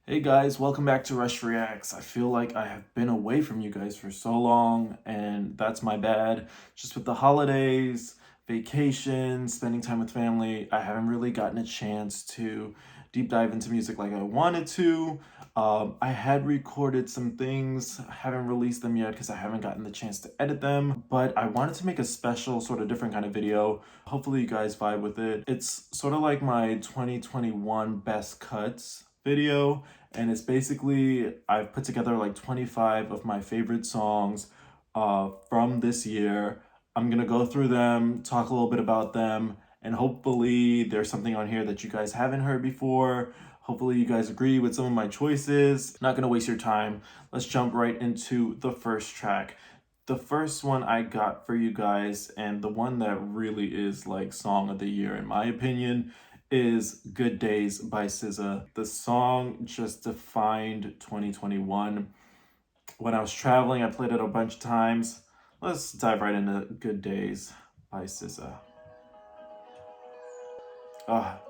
Hey guys, welcome back to Rush Reacts. I feel like I have been away from you guys for so long, and that's my bad. Just with the holidays, vacation, spending time with family, I haven't really gotten a chance to deep dive into music like I wanted to. I had recorded some things, I haven't released them yet because I haven't gotten the chance to edit them, but I wanted to make a special, sort of different kind of video. Hopefully you guys vibe with it. It's sort of like my 2021 best cuts video, and it's basically I've put together like 25 of my favorite songs from this year. I'm gonna go through them, talk a little bit about them, and hopefully there's something on here that you guys haven't heard before. Hopefully you guys agree with some of my choices. Not gonna waste your time. Let's jump right into the first track. The first one I got for you guys, and the one that really is like song of the year in my opinion, is Good Days by SZA. The song just defined 2021. When I was traveling, I played it a bunch of times. Let's dive right into Good Days by SZA.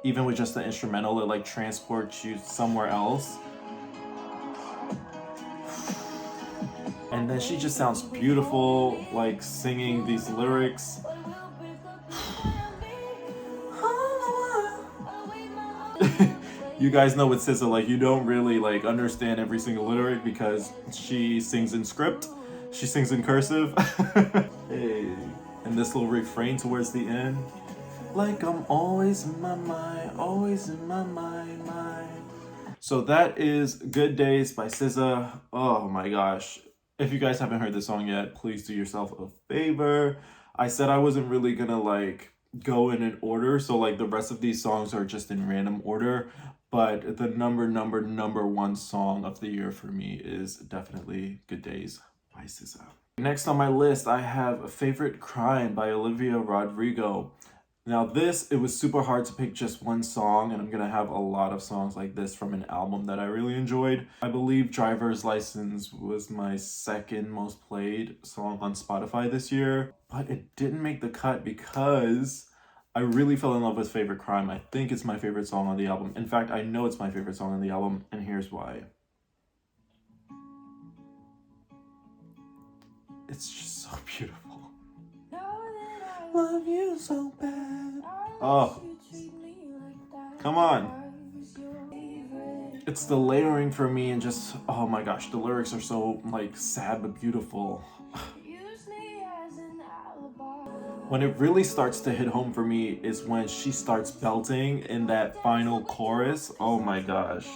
Even with just the instrumental, it like transports you somewhere else. And then she just sounds beautiful, like singing these lyrics. You guys know with SZA, like you don't really like understand every single lyric because she sings in script, she sings in cursive. Hey, and this little refrain towards the end, like I'm always in my mind, always in my mind, mind. So that is Good Days by SZA. Oh my gosh. If you guys haven't heard this song yet, please do yourself a favor. I said I wasn't really gonna like go in an order, so like the rest of these songs are just in random order, but the number one song of the year for me is definitely Good Days by SZA. Next on my list, I have Favorite Crime by Olivia Rodrigo. Now this, it was super hard to pick just one song, and I'm gonna have a lot of songs like this from an album that I really enjoyed. I believe Driver's License was my second most played song on Spotify this year, but it didn't make the cut because I really fell in love with Favorite Crime. I think it's my favorite song on the album. In fact, I know it's my favorite song on the album, and here's why. It's just so beautiful. Love you so bad. Oh, come on. It's the layering for me, and just, oh my gosh, the lyrics are so like sad but beautiful. When it really starts to hit home for me is when she starts belting in that final chorus. Oh my gosh.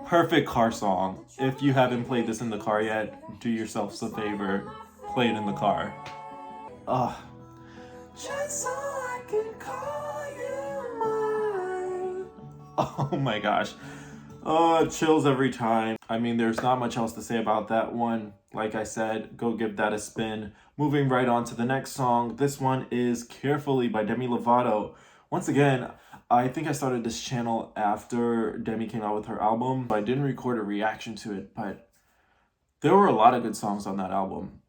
Perfect car song. If you haven't played this in the car yet, do yourselves a favor, play it in the car. Ugh. Just so I can call you mine. Oh my gosh. Oh, chills every time. I mean, there's not much else to say about that one. Like I said, go give that a spin. Moving right on to the next song. This one is Carefully by Demi Lovato. Once again, I think I started this channel after Demi came out with her album. I didn't record a reaction to it, but there were a lot of good songs on that album.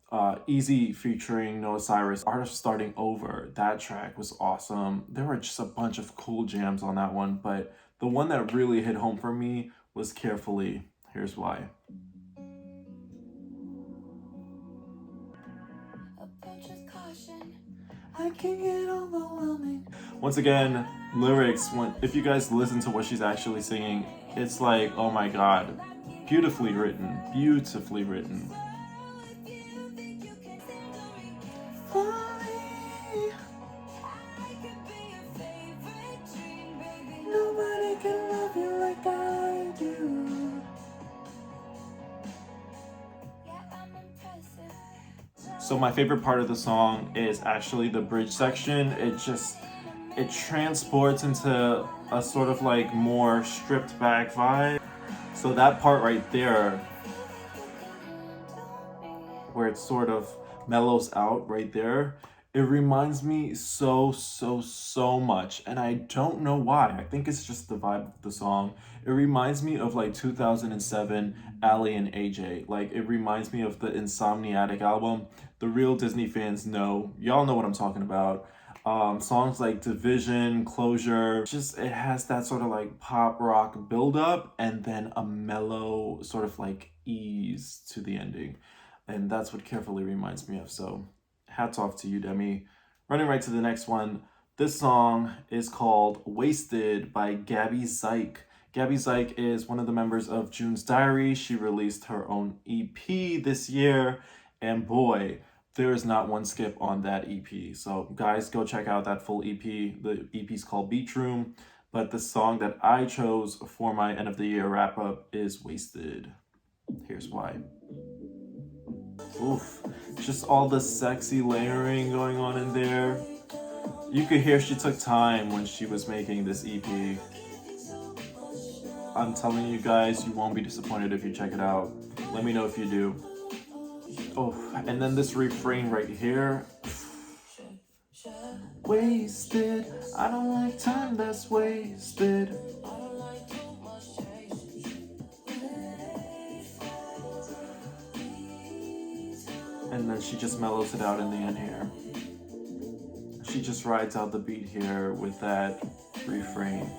Easy featuring Noah Cyrus, Art of Starting Over. That track was awesome. There were just a bunch of cool jams on that one, but the one that really hit home for me was Carefully. Here's why. I can get overwhelming. Once again, lyrics, if you guys listen to what she's actually singing, it's like, oh my god, beautifully written, beautifully written. Nobody can love you like I do. So my favorite part of the song is actually the bridge section. It transports into a sort of like more stripped back vibe. So that part right there, where it sort of mellows out right there, it reminds me so much, and I don't know why. I think it's just the vibe of the song. It reminds me of like 2007 Ali and AJ. Like, it reminds me of the Insomniatic album. The real Disney fans know, y'all know what I'm talking about. Songs like Division, Closure, just it has that sort of like pop rock buildup and then a mellow sort of like ease to the ending. And that's what Carefully reminds me of. So hats off to you, Demi. Running right to the next one. This song is called Wasted by Gabby Zyke. Gabby Zyke is one of the members of June's Diary. She released her own EP this year, and boy, there is not one skip on that EP. So guys, go check out that full EP. The EP is called Beach Room, but the song that I chose for my end of the year wrap up is Wasted. Here's why. Oof, just all the sexy layering going on in there. You could hear she took time when she was making this EP. I'm telling you guys, you won't be disappointed if you check it out. Let me know if you do. Oh, and then this refrain right here. Wasted, I don't like time that's wasted. And then she just mellows it out in the end here. She just rides out the beat here with that refrain.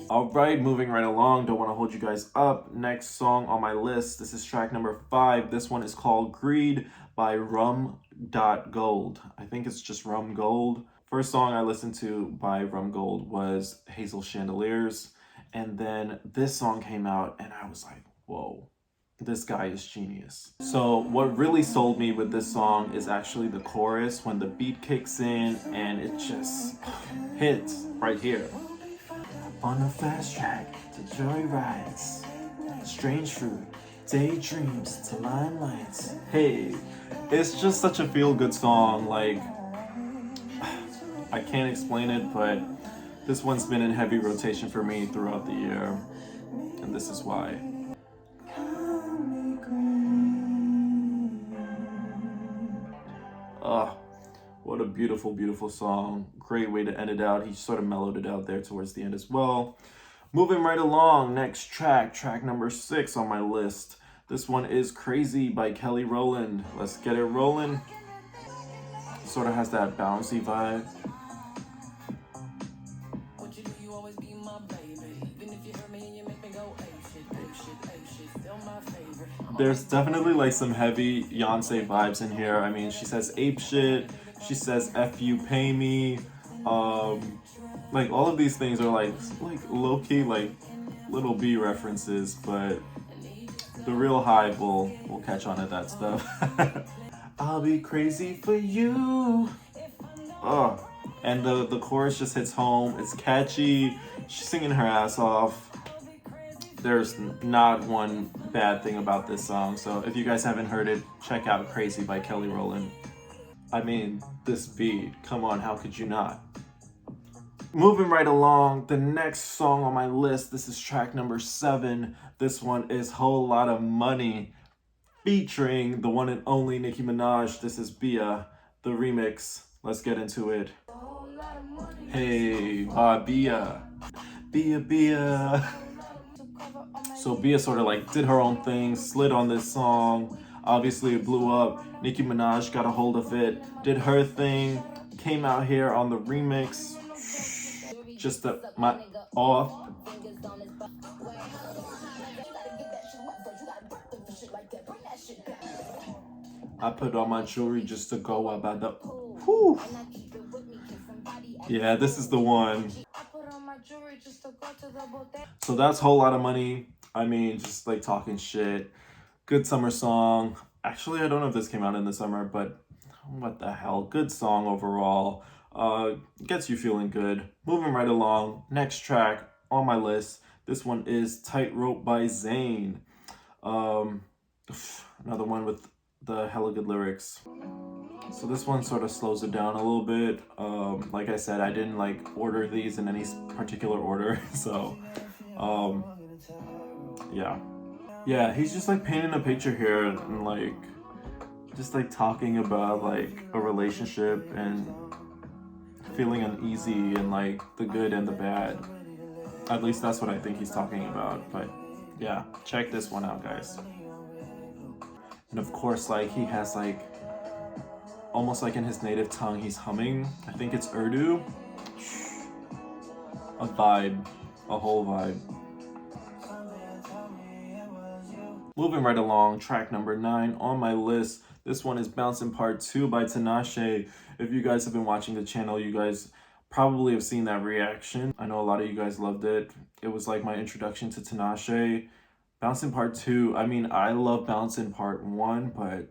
All right, moving right along. Don't want to hold you guys up. Next song on my list. This is track number 5. This one is called Greed by Rum.Gold. I think it's just Rum Gold. First song I listened to by Rum Gold was Hazel Chandeliers. And then this song came out and I was like, whoa. This guy is genius. So what really sold me with this song is actually the chorus when the beat kicks in and it just hits right here. On a fast track to joy rides, strange fruit, daydreams to limelights. Hey, it's just such a feel-good song. Like, I can't explain it, but this one's been in heavy rotation for me throughout the year, and this is why. Oh, what a beautiful, beautiful song. Great way to end it out. He sort of mellowed it out there towards the end as well. Moving right along, next track, track number 6 on my list. This one is Crazy by Kelly Rowland. Let's get it rolling. Sort of has that bouncy vibe. There's definitely like some heavy Beyonce vibes in here. I mean, she says ape shit, she says F you pay me. Like all of these things are like low-key like little B references, but the real hype will catch on to that stuff. I'll be crazy for you. Oh, and the chorus just hits home. It's catchy. She's singing her ass off. There's not one bad thing about this song. So if you guys haven't heard it, check out Crazy by Kelly Rowland. I mean, this beat, come on, how could you not? Moving right along, the next song on my list, this is track number 7. This one is Whole Lotta Money, featuring the one and only Nicki Minaj. This is Bia, the remix. Let's get into it. Hey, Bia. Bia. So Bia sort of like did her own thing, slid on this song. Obviously it blew up. Nicki Minaj got a hold of it, did her thing, came out here on the remix. Just my off. I put on my jewelry just to go about the. Whew. Yeah, this is the one. So that's Whole Lotta Money. I mean, just like talking shit. Good summer song. Actually, I don't know if this came out in the summer, but what the hell? Good song overall. Gets you feeling good. Moving right along. Next track on my list. This one is Tightrope by Zayn. Another one with the hella good lyrics. So this one sort of slows it down a little bit. Like I said, I didn't like order these in any particular order. So, yeah, he's just like painting a picture here and like just like talking about like a relationship and feeling uneasy and like the good and the bad. At least that's what I think he's talking about. But yeah, check this one out, guys. And of course, like he has like almost like in his native tongue, he's humming. I think it's Urdu. A vibe, a whole vibe. Moving right along, track number 9 on my list. This one is Bouncing Part 2 by Tinashe. If you guys have been watching the channel, you guys probably have seen that reaction. I know a lot of you guys loved it. It was like my introduction to Tinashe. Bouncing Part 2, I mean, I love Bouncing Part 1, but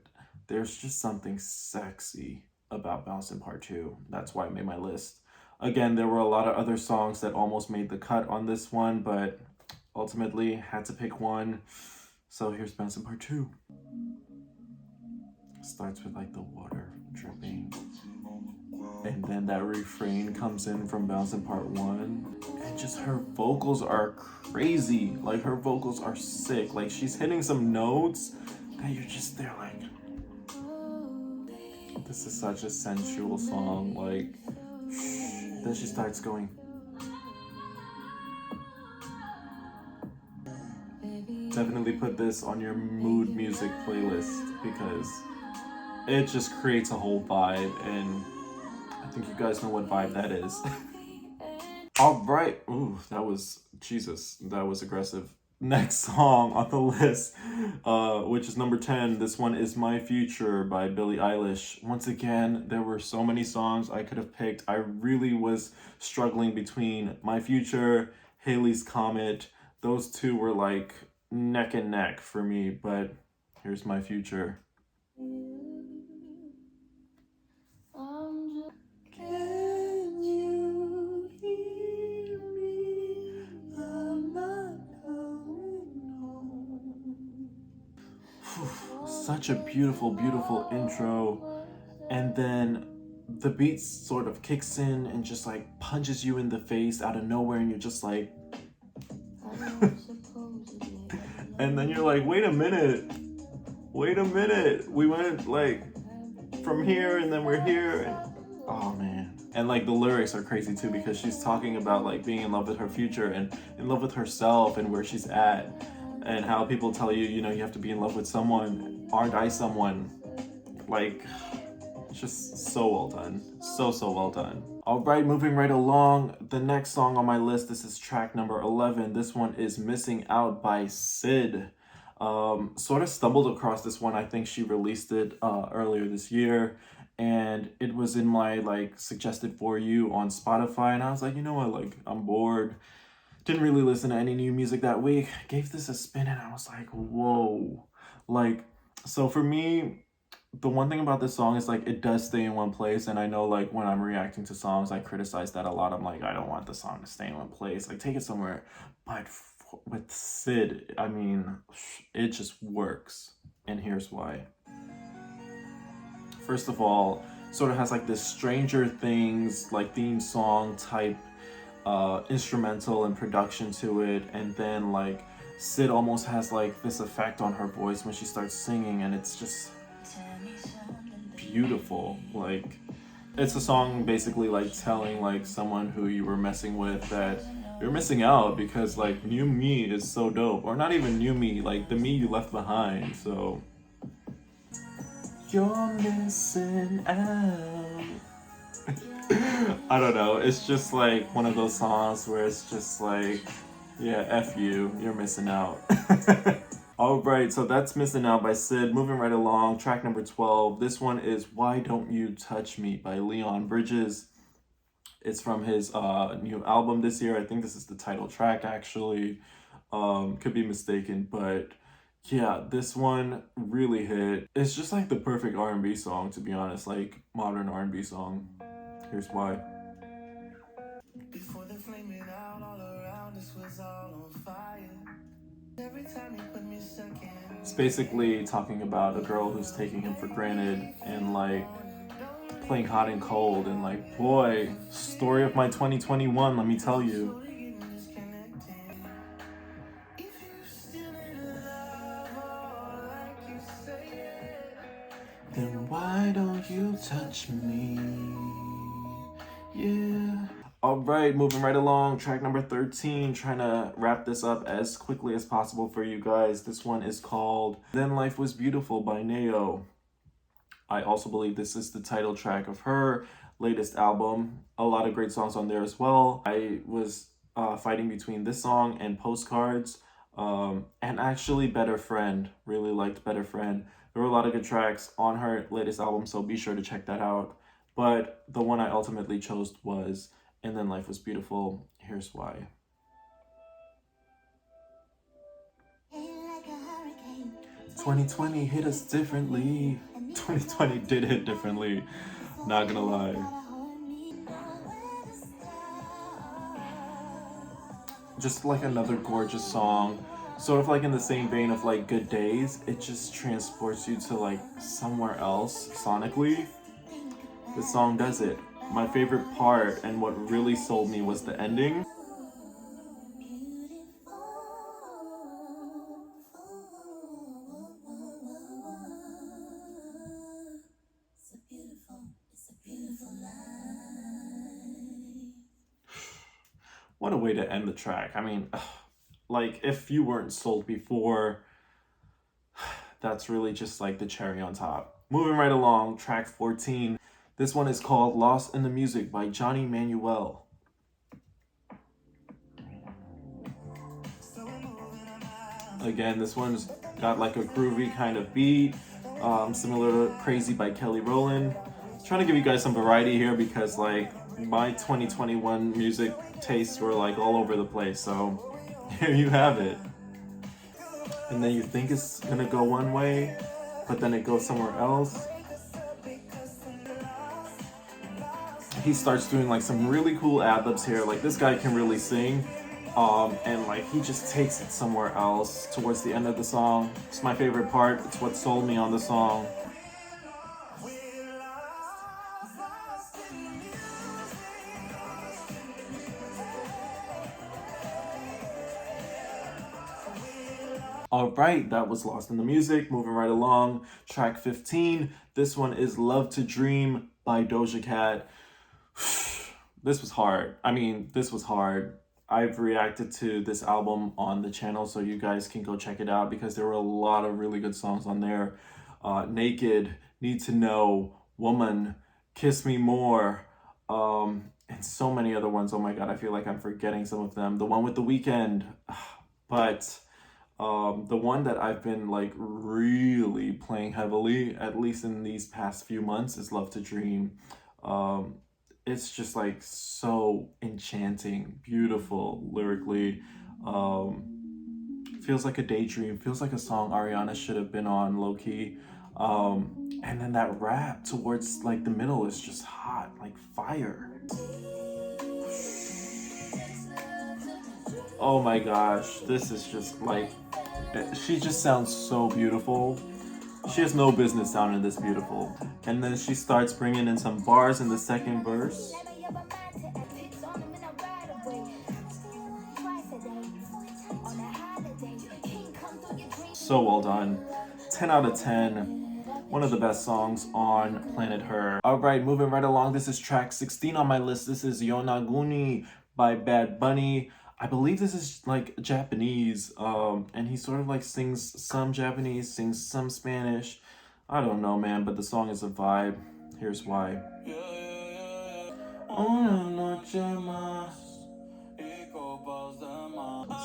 there's just something sexy about Bouncing Part 2. That's why it made my list. Again, there were a lot of other songs that almost made the cut on this one, but ultimately had to pick one. So here's Bouncing Part 2. Starts with like the water dripping. And then that refrain comes in from Bouncing Part 1. And just her vocals are crazy. Like her vocals are sick. Like she's hitting some notes that you're just there like, this is such a sensual song. Like, then she starts going. Definitely put this on your mood music playlist because it just creates a whole vibe, and I think you guys know what vibe that is. All right. Ooh, that was, Jesus, that was aggressive. Next song on the list, which is number 10. This one is My Future by Billie Eilish. Once again, there were so many songs I could have picked. I really was struggling between My Future, Halley's Comet. Those two were like neck and neck for me, but here's My Future. Such a beautiful, beautiful intro. And then the beat sort of kicks in and just like punches you in the face out of nowhere, and you're just like, and then you're like, wait a minute. We went like from here and then we're here. And, oh man. And like the lyrics are crazy too, because she's talking about like being in love with her future and in love with herself and where she's at, and how people tell you, you know, you have to be in love with someone. Aren't I someone? Like, just so well done. So well done. All right, moving right along. The next song on my list, this is track number 11. This one is Missing Out by SZA. Sort of stumbled across this one. I think she released it earlier this year, and it was in my like suggested for you on Spotify, and I was like, you know what, like I'm bored. Didn't really listen to any new music that week. Gave this a spin and I was like, whoa. Like, so for me, the one thing about this song is like it does stay in one place, and I know like when I'm reacting to songs I criticize that a lot. I'm like, I don't want the song to stay in one place, like take it somewhere. But with SZA, I mean, it just works, and here's why. First of all, sort of has like this Stranger Things like theme song type instrumental and production to it, and then like SZA almost has like this effect on her voice when she starts singing, and it's just beautiful. Like, it's a song basically like telling like someone who you were messing with that you're missing out, because like new me is so dope, or not even new me, like the me you left behind. So you're missing out. I don't know, it's just like one of those songs where it's just like, yeah, F you, you're missing out. Alright, so that's Missing Out by SZA. Moving right along, track number 12. This one is Why Don't You Touch Me by Leon Bridges. It's from his new album this year. I think this is the title track actually. Could be mistaken, but yeah, this one really hit. It's just like the perfect R&B song, to be honest, like modern R&B song. Here's why. Before the flaming out all around us was all on fire. Every time you put me stuck in. It's basically talking about a girl who's taking him for granted and like playing hot and cold, and like, boy, story of my 2021, let me tell you. Then why don't you touch me? Yeah. Alright, moving right along, track number 13, trying to wrap this up as quickly as possible for you guys. This one is called Then Life Was Beautiful by Neo. I also believe this is the title track of her latest album. A lot of great songs on there as well. I was fighting between this song and Postcards, and actually Better Friend. Really liked Better Friend. There were a lot of good tracks on her latest album, so be sure to check that out. But the one I ultimately chose was And Then Life Was Beautiful. Here's why. 2020 hit us differently. 2020 did hit differently, not gonna lie. Just like another gorgeous song, sort of like in the same vein of like Good Days. It just transports you to like somewhere else sonically. This song does it. My favorite part and what really sold me was the ending. What a way to end the track. I mean, like if you weren't sold before, that's really just like the cherry on top. Moving right along, track 14. This one is called Lost in the Music by Johnny Manuel. Again, this one's got like a groovy kind of beat, similar to Crazy by Kelly Rowland. Trying to give you guys some variety here because like my 2021 music tastes were like all over the place, so here you have it. And then you think it's gonna go one way, but then it goes somewhere else. He starts doing like some really cool ad-libs here. Like this guy can really sing. And like he just takes it somewhere else towards the end of the song. It's my favorite part. It's what sold me on the song. Alright, that was Lost in the Music. Moving right along, track 15. This one is Love to Dream by Doja Cat. This was hard. This was hard. I've reacted to this album on the channel, so you guys can go check it out because there were a lot of really good songs on there. Naked, Need to Know, Woman, Kiss Me More, and so many other ones. Oh my god, I feel like I'm forgetting some of them. The one with The Weeknd, but the one that I've been like really playing heavily, at least in these past few months, is Love to Dream. It's just like so enchanting, beautiful lyrically. Feels like a daydream, feels like a song Ariana should have been on low key. And then that rap towards like the middle is just hot, like fire. Oh my gosh, this is just like, she just sounds so beautiful. She has no business sounding this beautiful. And then she starts bringing in some bars in the second verse. So well done. 10 out of 10. One of the best songs on Planet Her. Alright, moving right along. This is track 16 on my list. This is Yonaguni by Bad Bunny. I believe this is like Japanese, and he sort of like sings some Japanese, sings some Spanish. I don't know, man, but the song is a vibe. Here's why.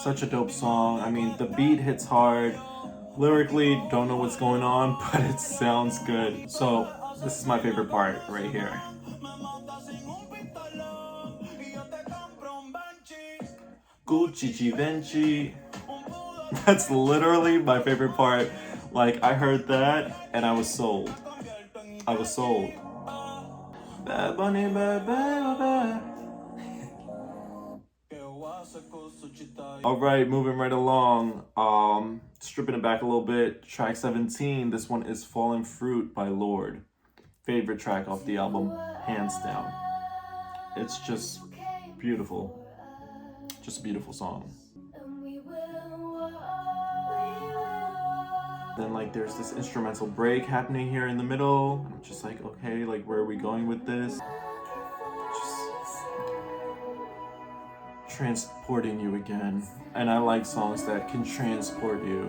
Such a dope song. I mean, the beat hits hard. Lyrically, don't know what's going on, but it sounds good. So, this is my favorite part right here. Gucci Givenchy. That's literally my favorite part. Like, I heard that and I was sold. I was sold. Bad Bunny, bad, bad, bad. Alright, moving right along. Stripping it back a little bit. Track 17. This one is Fallen Fruit by Lorde. Favorite track off the album, hands down. It's just beautiful. Just a beautiful song. Then like there's this instrumental break happening here in the middle. I'm just like, okay, like where are we going with this? Just transporting you again. And I like songs that can transport you.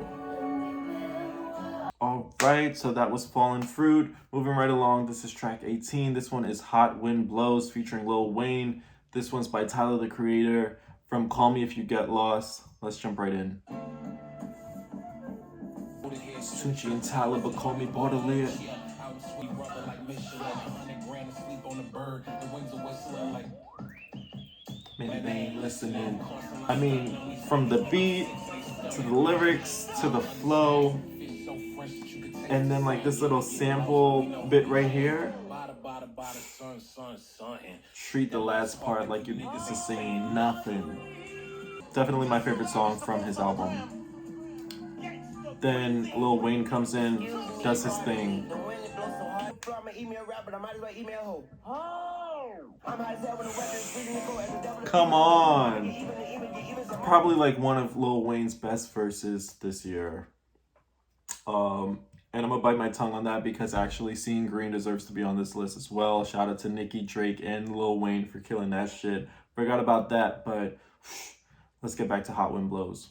All All right, so that was Fallen Fruit. Moving right along, this is track 18. This one is Hot Wind Blows featuring Lil Wayne. This one's by Tyler, the Creator, from Call Me If You Get Lost. Let's jump right in. Tunchi and Tyler, but call me Baudelaire. Maybe they ain't listening. I mean, from the beat to the lyrics to the flow, and then like this little sample bit right here. Treat the last part like you're just saying nothing. Definitely my favorite song from his album. Then Lil Wayne comes in, does his thing. Come on. Probably like one of Lil Wayne's best verses this year. And I'm gonna bite my tongue on that because actually Seeing Green deserves to be on this list as well. Shout out to Nicki, Drake, and Lil Wayne for killing that shit. Forgot about that, but let's get back to Hot Wind Blows.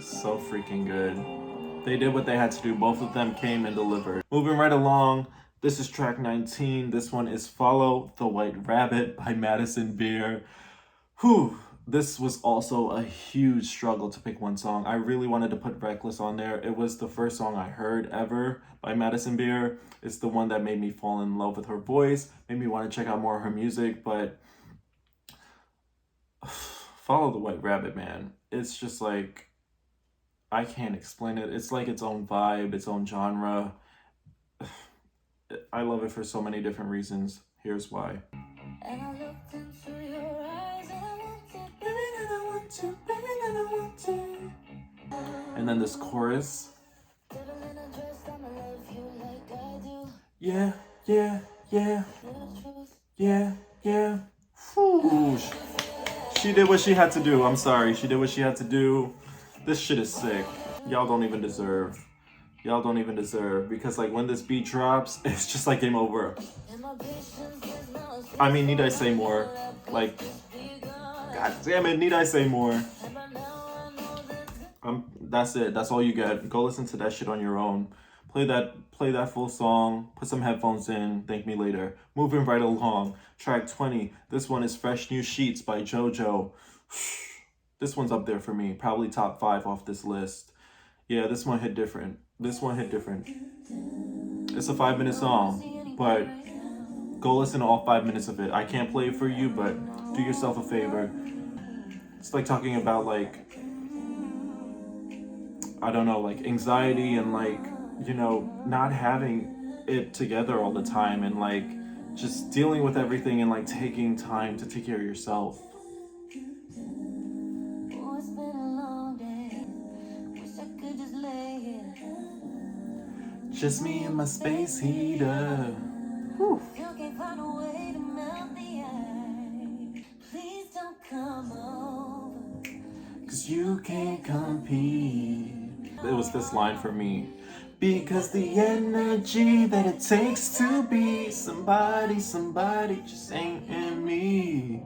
So freaking good. They did what they had to do. Both of them came and delivered. Moving right along, this is track 19. This one is Follow the White Rabbit by Madison Beer. Whew. This was also a huge struggle to pick one song. I really wanted to put Reckless on there. It was the first song I heard ever by Madison Beer. It's the one that made me fall in love with her voice, made me want to check out more of her music, but Follow the White Rabbit, man. It's just like, I can't explain it. It's like its own vibe, its own genre. I love it for so many different reasons. Here's why. And I looked into your eyes and I want to, and then this chorus. Yeah, yeah, yeah, yeah, yeah. Whew. She did what she had to do. I'm sorry. She did what she had to do. This shit is sick. Y'all don't even deserve. Y'all don't even deserve. Because like when this beat drops, it's just like game over. I mean, need I say more? Like, god damn it, need I say more? That's it. That's all you get. Go listen to that shit on your own. Play that full song. Put some headphones in. Thank me later. Moving right along. Track 20. This one is Fresh New Sheets by JoJo. This one's up there for me. Probably top 5 off this list. Yeah, this one hit different. It's a 5-minute song, but go listen to all 5 minutes of it. I can't play it for you, but do yourself a favor. It's like talking about like, I don't know, like anxiety and like, you know, not having it together all the time and like just dealing with everything and like taking time to take care of yourself. Just me and my space heater. Whew. Cause you can't compete. It was this line for me. Because the energy that it takes to be somebody just ain't in me.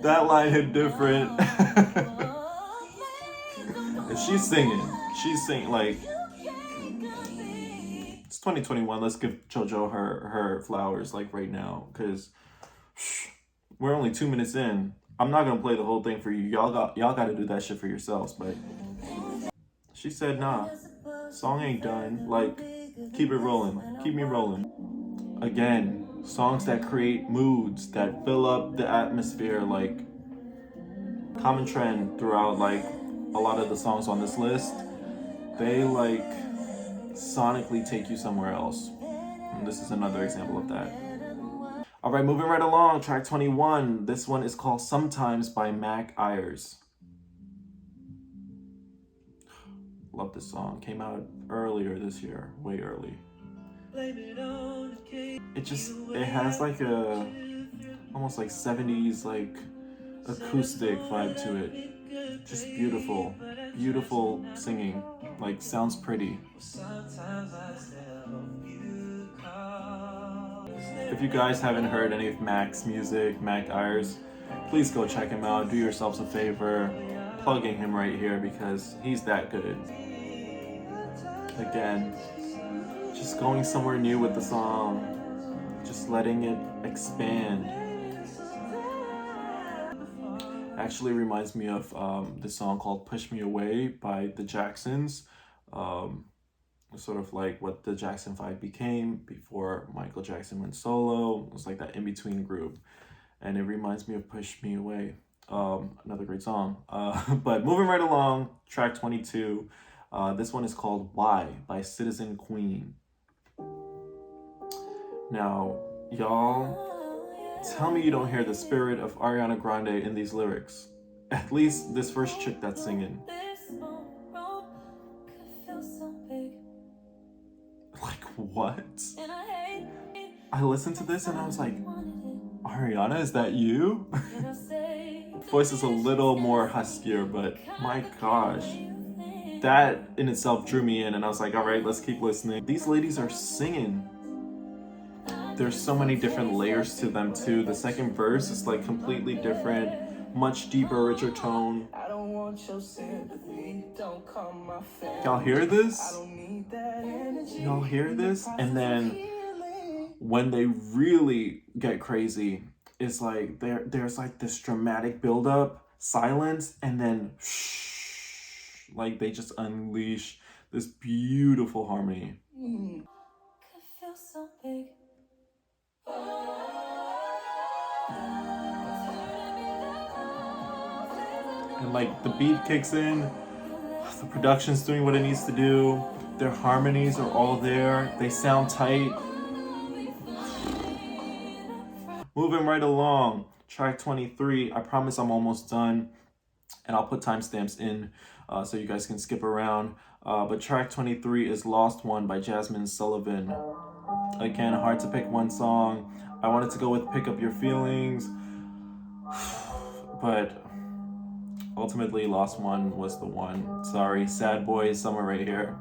That line hit different. And she's singing like, it's 2021. Let's give JoJo her flowers like right now, because we're only 2 minutes in. I'm not gonna play the whole thing for you. Y'all got to do that shit for yourselves. But she said, nah, song ain't done. Like, keep it rolling, keep me rolling. Again, songs that create moods, that fill up the atmosphere. Like, common trend throughout like a lot of the songs on this list, they like sonically take you somewhere else. And this is another example of that. All right, moving right along, track 21. This one is called Sometimes by Mac Ayres. Love this song. Came out earlier this year, way early. It has like a almost like 70s like acoustic vibe to it. Just beautiful, beautiful singing. Like, sounds pretty. If you guys haven't heard any of Mac's music, Mac Ayres, please go check him out. Do yourselves a favor. plugging him right here because he's that good. Again, just going somewhere new with the song, just letting it expand. Actually reminds me of this song called Push Me Away by the Jacksons. Sort of like what the Jackson 5 became before Michael Jackson went solo. It was like that in-between group. And it reminds me of Push Me Away. Another great song. But moving right along, track 22. This one is called Why by Citizen Queen. Now, y'all, tell me you don't hear the spirit of Ariana Grande in these lyrics. At least this first chick that's singing. Like, what? I listened to this and I was like, Ariana, is that you? Voice is a little more huskier, but my gosh. That in itself drew me in and I was like, all right, let's keep listening. These ladies are singing. There's so many different layers to them too. The second verse is like completely different, much deeper, richer tone. Y'all hear this? Y'all hear this? And then when they really get crazy, it's like there's like this dramatic buildup, silence, and then shh, like they just unleash this beautiful harmony. And like the beat kicks in, the production's doing what it needs to do, their harmonies are all there, they sound tight. Moving right along, track 23. I promise I'm almost done, and I'll put timestamps in so you guys can skip around. But track 23 is Lost One by Jasmine Sullivan. Again, hard to pick one song. I wanted to go with Pick Up Your Feelings, but ultimately Lost One was the one. Sorry, sad boy summer right here.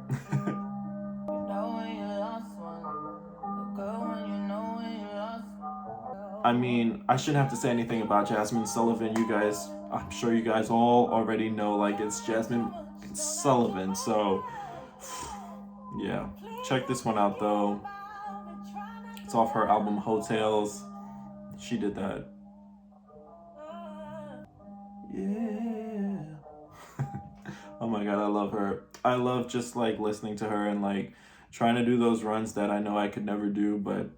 I mean, I shouldn't have to say anything about Jasmine Sullivan. You guys, I'm sure you guys all already know, like, it's Jasmine Sullivan. So, yeah. Check this one out, though. It's off her album Hotels. She did that. Yeah. Oh my god, I love her. I love just, like, listening to her and, like, trying to do those runs that I know I could never do, but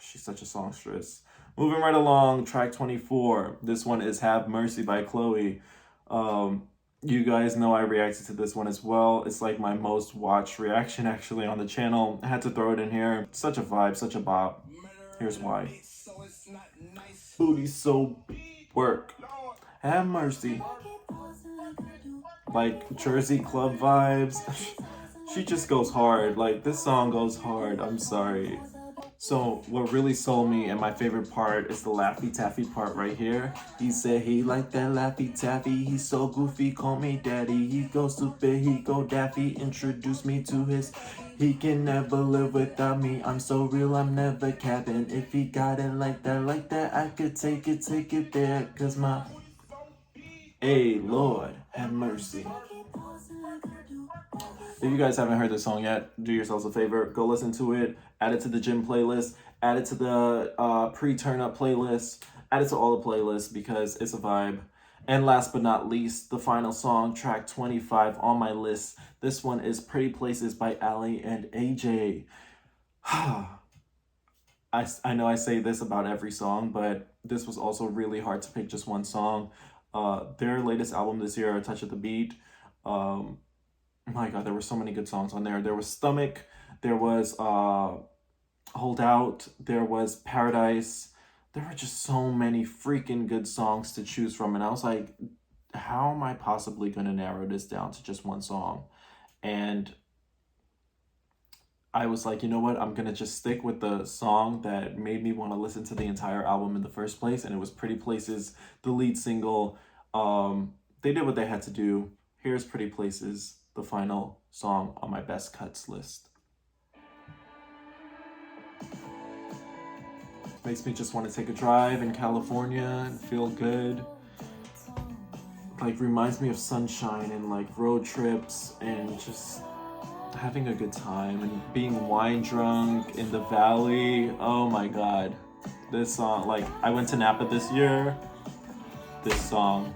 she's such a songstress. Moving right along, track 24. This one is Have Mercy by Chloe. You guys know I reacted to this one as well. It's like my most watched reaction actually on the channel. I had to throw it in here. Such a vibe, such a bop. Here's why. Booty so work. Have mercy. Like Jersey club vibes. She just goes hard. Like this song goes hard. I'm sorry. So what really sold me and my favorite part is the Laffy Taffy part right here. He said he like that Laffy Taffy. He's so goofy, call me daddy. He go stupid, he go daffy. Introduce me to his. He can never live without me. I'm so real, I'm never capping. If he got it like that, I could take it there. Cause my, hey Lord, have mercy. If you guys haven't heard this song yet, do yourselves a favor, go listen to it, add it to the gym playlist, add it to the pre-turn-up playlist, add it to all the playlists because it's a vibe. And last but not least, the final song, track 25 on my list. This one is Pretty Places by Ali and AJ. I know I say this about every song, but this was also really hard to pick just one song. Their latest album this year, Touch of the Beat, my god, there were so many good songs on there. There was Stomach, there was Hold Out, there was Paradise. There were just so many freaking good songs to choose from. And I was like, how am I possibly going to narrow this down to just one song? And I was like, you know what? I'm going to just stick with the song that made me want to listen to the entire album in the first place. And it was Pretty Places, the lead single. They did what they had to do. Here's Pretty Places, the final song on my best cuts list. Makes me just want to take a drive in California and feel good. like reminds me of sunshine and like road trips and just having a good time and being wine drunk in the valley. Oh my god. This song, like I went to Napa this year. This song.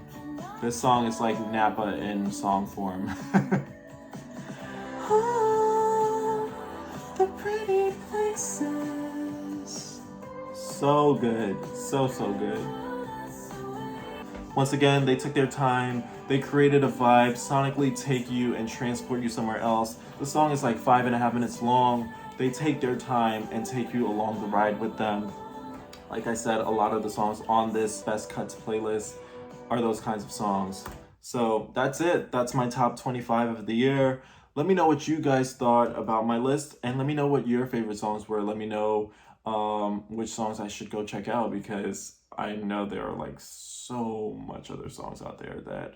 This song is like Napa in song form. Oh, the pretty places. So good. So good. Once again, they took their time, they created a vibe, sonically take you and transport you somewhere else. The song is like 5.5 minutes long. They take their time and take you along the ride with them. Like I said, a lot of the songs on this Best Cuts playlist are those kinds of songs. So that's it. That's my top 25 of the year. Let me know what you guys thought about my list, and let me know what your favorite songs were. Let me know which songs I should go check out, because I know there are like so much other songs out there that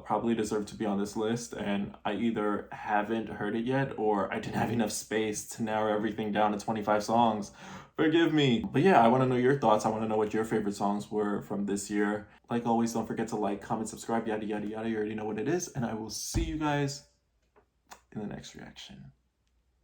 probably deserve to be on this list, and I either haven't heard it yet or I didn't have enough space to narrow everything down to 25 songs. Forgive me. But yeah, I want to know your thoughts. I want to know what your favorite songs were from this year. Like always, don't forget to like, comment, subscribe, yada, yada, yada. You already know what it is. And I will see you guys in the next reaction.